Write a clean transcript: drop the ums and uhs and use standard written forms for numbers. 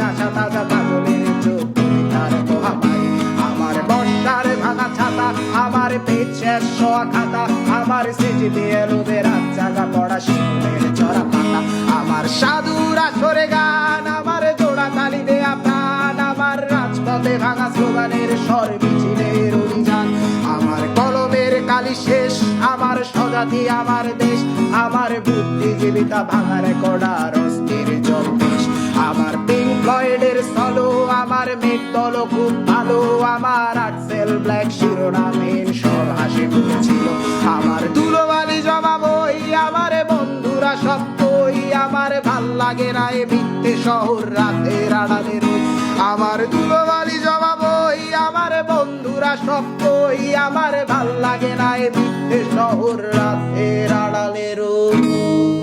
ভাঙা ছাতা যা কাজলের চোখ কবিতার মহামারী। আমার বর্ষার ভাঙা ছাতা, আমার পেট শেষ শোয়া খাতা, আমার সিজিপিএল ওদের রাত জাগা পড়া শিশুদের চড়া পাতা, আমার সাধুরা সরে গান, আমার জোড়া তালি দেয়া প্রাণ, আমার রাজপথে ভাঙা স্লোগানের স্বর মিছিলের অভিযান, আমার কলমের কালি শেষ, আমার স্বজাতি আমার দেশ, আমার বুদ্ধিজীবিতা ভাঙার কড়ার অস্থির জলদেশ, আমার পিঙ্ক ফ্লয়েডের সলো, আমার মেট দল খুব ভালো, আমার আর্টসেল ব্ল্যাক শিরোনামহীন সব হাসি খুঁজছিল, আমার ধুলোবালি জমাবই, আমার বন্ধুরা সব কই, আমার ভাল লাগে না এ মিথ্যে শহর রাতের আড়ালে রই, আমার ধুলোবালি জমাবই, আমার বন্ধুরা সব কই, আমার ভাল লাগে না এ মিথ্যে শহর রাতের আড়ালে রই।